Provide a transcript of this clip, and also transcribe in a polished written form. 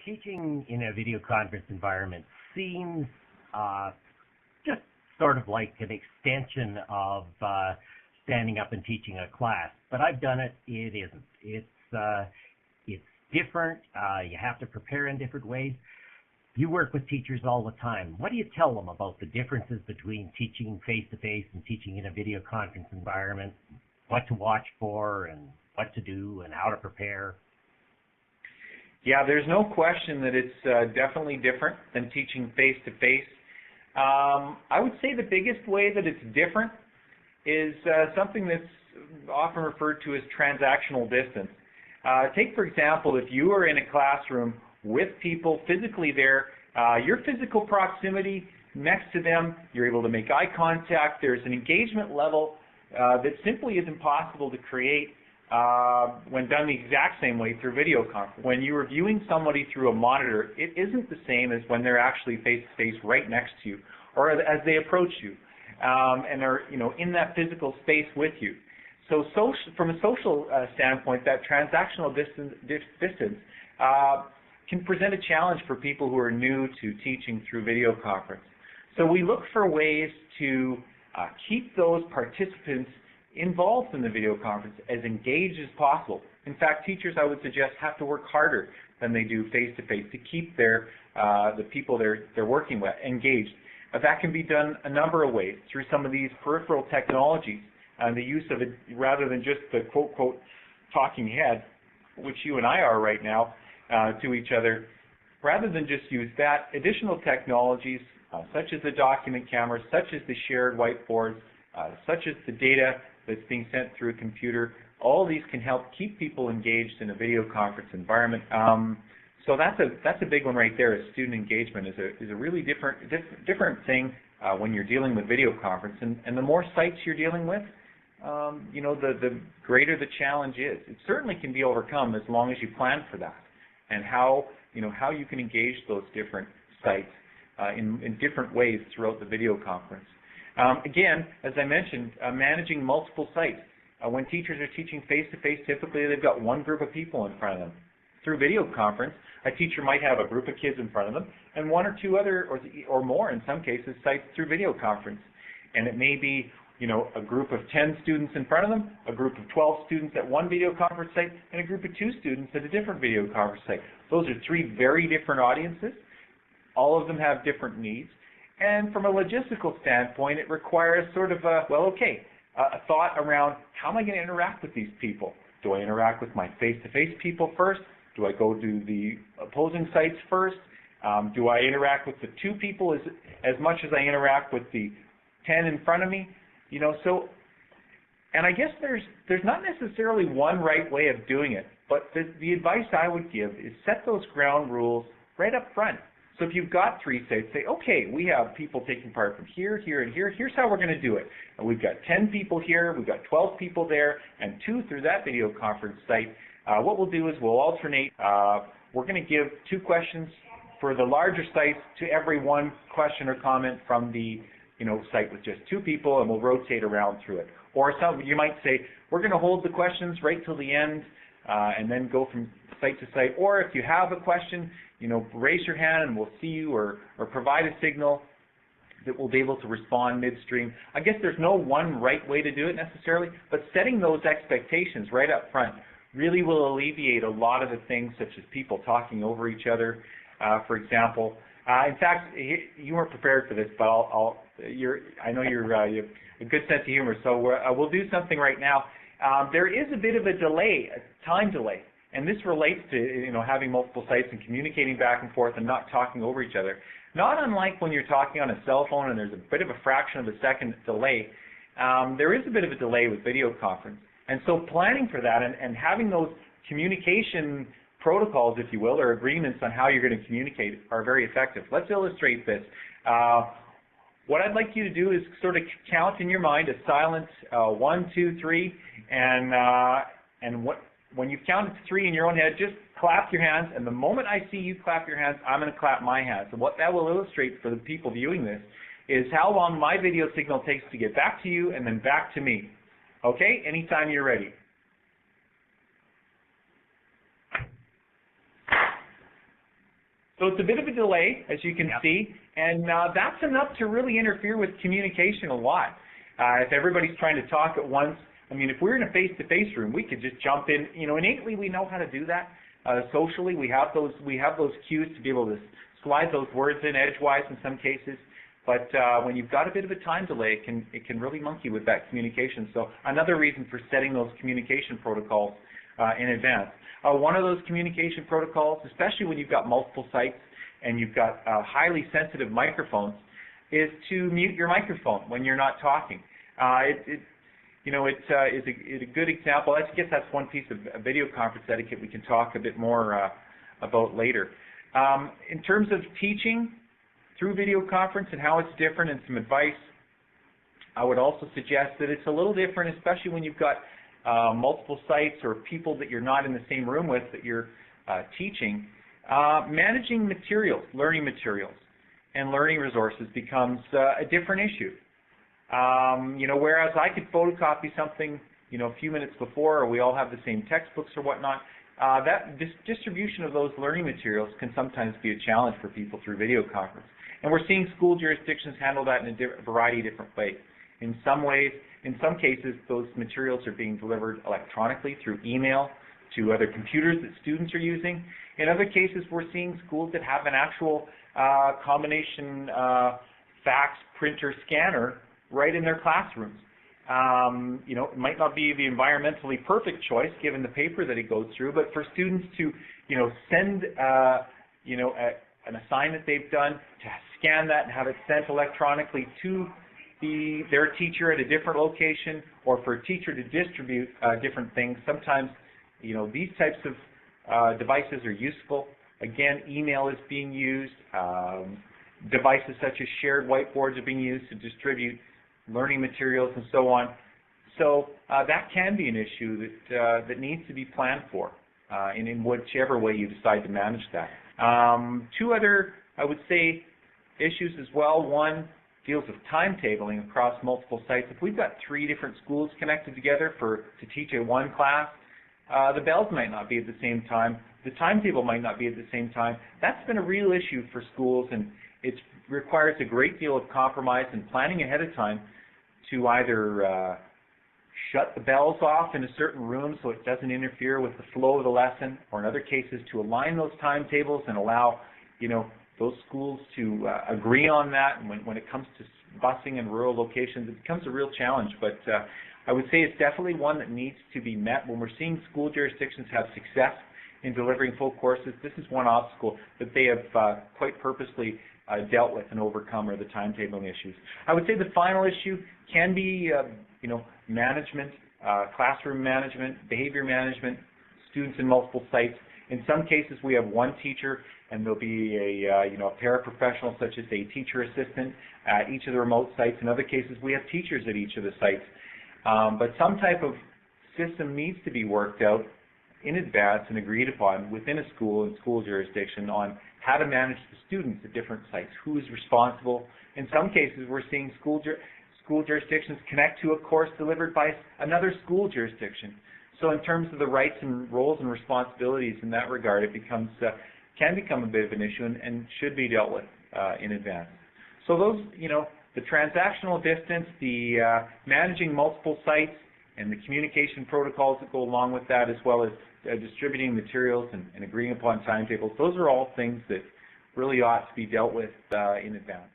teaching in a video conference environment seems just sort of like an extension of standing up and teaching a class. But I've done it. It isn't. It's different. You have to prepare in different ways. You work with teachers all the time. What do you tell them about the differences between teaching face-to-face and teaching in a video conference environment? What to watch for and what to do and how to prepare? Yeah, there's no question that it's definitely different than teaching face-to-face. I would say the biggest way that it's different is something that's often referred to as transactional distance. Take, for example, if you are in a classroom with people physically there, your physical proximity next to them, you're able to make eye contact, there's an engagement level that simply isn't possible to create when done the exact same way through video conference. When you are viewing somebody through a monitor, it isn't the same as when they're actually face-to-face right next to you, or as they approach you, and are in that physical space with you. So from a social standpoint, that transactional distance can present a challenge for people who are new to teaching through video conference. So we look for ways to keep those participants involved in the video conference, as engaged as possible. In fact, teachers, I would suggest, have to work harder than they do face-to-face to keep the people they're working with engaged. That can be done a number of ways, through some of these peripheral technologies and the use of it, rather than just the quote talking head, which you and I are right now to each other. Rather than just use that, additional technologies such as the document cameras, such as the shared whiteboards, such as the data that's being sent through a computer, all these can help keep people engaged in a video conference environment. So that's a big one right there. Is student engagement is a really different thing when you're dealing with video conference, and the more sites you're dealing with, the greater the challenge is. It certainly can be overcome as long as you plan for that, and how you can engage those different sites in different ways throughout the video conference. Again, as I mentioned, managing multiple sites. When teachers are teaching face-to-face, typically they've got one group of people in front of them. Through video conference, a teacher might have a group of kids in front of them and one or two other, or more in some cases, sites through video conference. And it may be, a group of 10 students in front of them, a group of 12 students at one video conference site, and a group of 2 students at a different video conference site. Those are 3 very different audiences. All of them have different needs. And from a logistical standpoint, it requires sort of a thought around, how am I going to interact with these people? Do I interact with my face-to-face people first? Do I go to the opposing sites first? Do I interact with the 2 people as much as I interact with the 10 in front of me? And I guess there's not necessarily one right way of doing it, but the advice I would give is set those ground rules right up front. So if you've got 3 sites, say, okay, we have people taking part from here, here, and here. Here's how we're going to do it. And we've got 10 people here, we've got 12 people there, and 2 through that video conference site. What we'll do is we'll alternate. We're going to give 2 questions for the larger sites to every 1 question or comment from the site with just 2 people, and we'll rotate around through it. Or you might say, we're going to hold the questions right till the end and then go from site to site. Or if you have a question, raise your hand and we'll see you, or provide a signal that we'll be able to respond midstream. I guess there's no one right way to do it necessarily, but setting those expectations right up front really will alleviate a lot of the things, such as people talking over each other, for example. In fact, you weren't prepared for this, but I know you have a good sense of humor, so we'll do something right now. There is a bit of a delay, a time delay, and this relates to having multiple sites and communicating back and forth and not talking over each other. Not unlike when you're talking on a cell phone and there's a bit of a fraction of a second delay, there is a bit of a delay with video conference. And so planning for that and having those communication protocols, if you will, or agreements on how you're going to communicate are very effective. Let's illustrate this. What I'd like you to do is sort of count in your mind a silent 1, 2, 3, and when you've counted to 3 in your own head, just clap your hands, and the moment I see you clap your hands, I'm going to clap my hands. And what that will illustrate for the people viewing this is how long my video signal takes to get back to you and then back to me. Okay? Anytime you're ready. So it's a bit of a delay, as you can Yep. see, and that's enough to really interfere with communication a lot. If everybody's trying to talk at once, I mean, if we're in a face-to-face room, we could just jump in. You know, innately we know how to do that. Socially, we have those cues to be able to slide those words in edgewise in some cases. But when you've got a bit of a time delay, it can really monkey with that communication. So another reason for setting those communication protocols in advance. One of those communication protocols, especially when you've got multiple sites and you've got highly sensitive microphones, is to mute your microphone when you're not talking. It's a good example. I guess that's one piece of video conference etiquette we can talk a bit more about later. In terms of teaching through video conference and how it's different and some advice, I would also suggest that it's a little different, especially when you've got multiple sites or people that you're not in the same room with that you're teaching. Managing materials, learning materials, and learning resources becomes a different issue. Whereas I could photocopy something, a few minutes before, or we all have the same textbooks or whatnot, that distribution of those learning materials can sometimes be a challenge for people through video conference. And we're seeing school jurisdictions handle that in a variety of different ways. In some cases, those materials are being delivered electronically through email to other computers that students are using. In other cases, we're seeing schools that have an actual combination fax, printer, scanner right in their classrooms. It might not be the environmentally perfect choice given the paper that it goes through, but for students to, send, an assignment they've done, to scan that and have it sent electronically to their teacher at a different location, or for a teacher to distribute different things. Sometimes, these types of devices are useful. Again, email is being used. Devices such as shared whiteboards are being used to distribute learning materials and so on. So that can be an issue that needs to be planned for in whichever way you decide to manage that. Two other, I would say, issues as well. One deals with timetabling across multiple sites. If we've got 3 different schools connected together to teach a one class, the bells might not be at the same time. The timetable might not be at the same time. That's been a real issue for schools, and it requires a great deal of compromise and planning ahead of time to either shut the bells off in a certain room so it doesn't interfere with the flow of the lesson, or in other cases to align those timetables and allow, those schools to agree on that. And when it comes to busing in rural locations, it becomes a real challenge. But I would say it's definitely one that needs to be met. When we're seeing school jurisdictions have success in delivering full courses, this is one obstacle that they have quite purposely dealt with and overcome, are the timetabling issues. I would say the final issue can be, management, classroom management, behavior management, students in multiple sites. In some cases, we have one teacher, and there'll be a paraprofessional, such as a teacher assistant at each of the remote sites. In other cases, we have teachers at each of the sites. But some type of system needs to be worked out in advance and agreed upon within a school and school jurisdiction on how to manage the students at different sites, who is responsible. In some cases, we're seeing school jurisdictions connect to a course delivered by another school jurisdiction. So in terms of the rights and roles and responsibilities in that regard, it can become a bit of an issue and should be dealt with in advance. So those, the transactional distance, the managing multiple sites, and the communication protocols that go along with that, as well as distributing materials and agreeing upon timetables, those are all things that really ought to be dealt with in advance.